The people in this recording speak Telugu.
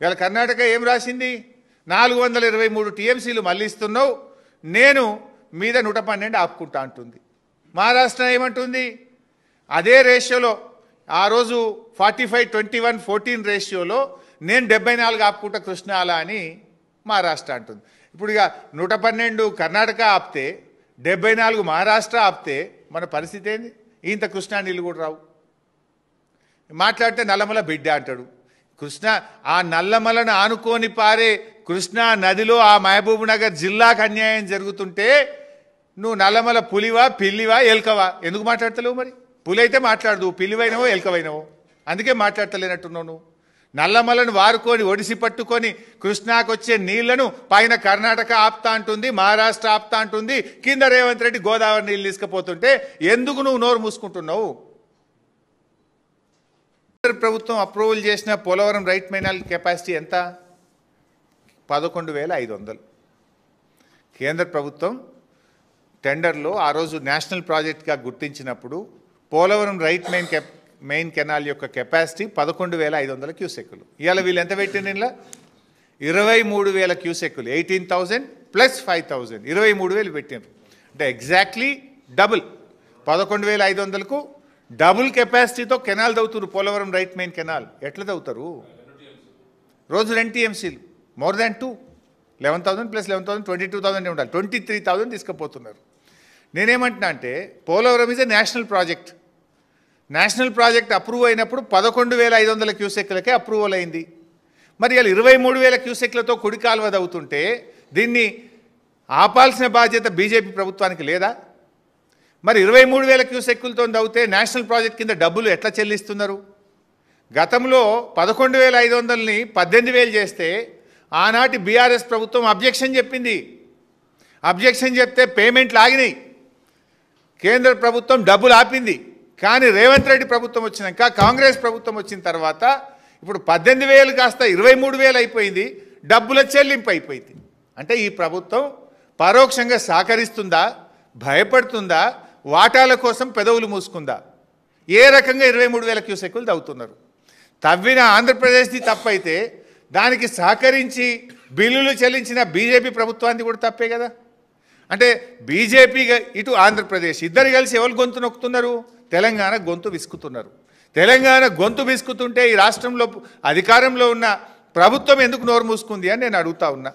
ఇవాళ కర్ణాటక ఏం రాసింది? 423 టీఎంసీలు మళ్ళీ ఇస్తున్నావు, నేను మీద 112 ఆపుకుంటా అంటుంది. మహారాష్ట్ర ఏమంటుంది? అదే రేషియోలో ఆ రోజు 45-21-14 రేషియోలో నేను 74 ఆపుకుంటా కృష్ణాలా అని మహారాష్ట్ర అంటుంది. ఇప్పుడు ఇక 112 కర్ణాటక ఆపితే 74 మహారాష్ట్ర ఆపితే మన పరిస్థితి ఏంది? ఇంత కృష్ణా నీళ్ళు కూడా రావు. మాట్లాడితే నల్లమల బిడ్డ అంటాడు. కృష్ణ ఆ నల్లమలను ఆనుకొని పారే కృష్ణా నదిలో ఆ మహబూబ్ నగర్ జిల్లాకు అన్యాయం జరుగుతుంటే నువ్వు నల్లమల పులివా పిల్లివా ఎల్కవా ఎందుకు మాట్లాడతలేవు? మరి పులి అయితే మాట్లాడదు, పిల్లివైనవో ఎల్కవైనవో, అందుకే మాట్లాడతలేనట్టున్నావు నువ్వు. నల్లమలను వారుకొని ఒడిసి పట్టుకొని కృష్ణాకు వచ్చే నీళ్లను పైన కర్ణాటక ఆపుతా అంటుంది, మహారాష్ట్ర ఆపుతా అంటుంది, కింద రేవంత్ రెడ్డి గోదావరి నీళ్ళు తీసుకుపోతుంటే ఎందుకు నువ్వు నోరు మూసుకుంటున్నావు? ప్రభుత్వం అప్రూవల్ చేసిన పోలవరం రైట్ కెనాల్ కెపాసిటీ ఎంత? 11,500. కేంద్ర ప్రభుత్వం టెండర్లో ఆ రోజు నేషనల్ ప్రాజెక్ట్గా గుర్తించినప్పుడు పోలవరం రైట్ మెయిన్ కెనాల్ యొక్క కెపాసిటీ 11,500 క్యూసెక్కులు. ఇవాళ వీళ్ళు ఎంత పెట్టింది? ఇలా 23,000 క్యూసెక్కులు, 18,000 ప్లస్ 5,000, 23,000 పెట్టినారు. అంటే ఎగ్జాక్ట్లీ డబుల్. 11,500కు డబుల్ కెపాసిటీతో కెనాల్ దవుతారు. పోలవరం రైట్ మెయిన్ కెనాల్ ఎట్లా దవుతారు? రోజు 2 టీఎంసీలు, మోర్ దాన్ 2, 11,000 ప్లస్ 11,000 22,000 ఉండాలి. 23,000 తీసుకుపోతున్నారు. నేనేమంటున్నా అంటే Polavaram is a national project. National project approve అయినప్పుడు 11,500 క్యూసెక్లకే అప్రూవల్ అయింది. మరి ఇలా 23,000 క్యూసెక్లతో కుడి కాలువ దవుతుంటే దీన్ని ఆపాల్సిన బాధ్యత బీజేపీ ప్రభుత్వానికి లేదా? మరి 23,000 క్యూసెక్కులతో దవ్వుతే నేషనల్ ప్రాజెక్ట్ కింద డబ్బులు ఎట్లా చెల్లిస్తున్నారు? గతంలో 11,500ని 18,000 చేస్తే ఆనాటి బీఆర్ఎస్ ప్రభుత్వం అబ్జెక్షన్ చెప్పింది. అబ్జెక్షన్ చెప్తే పేమెంట్లు ఆగినాయి, కేంద్ర ప్రభుత్వం డబ్బులు ఆపింది. కానీ రేవంత్ రెడ్డి ప్రభుత్వం వచ్చినాక, కాంగ్రెస్ ప్రభుత్వం వచ్చిన తర్వాత ఇప్పుడు 18,000 కాస్త 23,000 అయిపోయింది, డబ్బుల చెల్లింపు అయిపోయింది. అంటే ఈ ప్రభుత్వం పరోక్షంగా సహకరిస్తుందా, భయపడుతుందా, వాటాల కోసం పెదవులు మూసుకుందా? ఏ రకంగా 23,000 క్యూసెక్కులు తవ్వుతున్నారు? తవ్విన ఆంధ్రప్రదేశ్ది తప్పైతే దానికి సహకరించి బిల్లులు చెల్లించిన బీజేపీ ప్రభుత్వాన్ని కూడా తప్పే కదా. అంటే బీజేపీ ఇటు ఆంధ్రప్రదేశ్ ఇద్దరు కలిసి ఎవరు గొంతు నొక్కుతున్నారు? తెలంగాణ గొంతు విసుకుతున్నారు. తెలంగాణ గొంతు విసుకుతుంటే ఈ రాష్ట్రంలో అధికారంలో ఉన్న ప్రభుత్వం ఎందుకు నోరు మూసుకుంది అని నేను అడుగుతా ఉన్నా.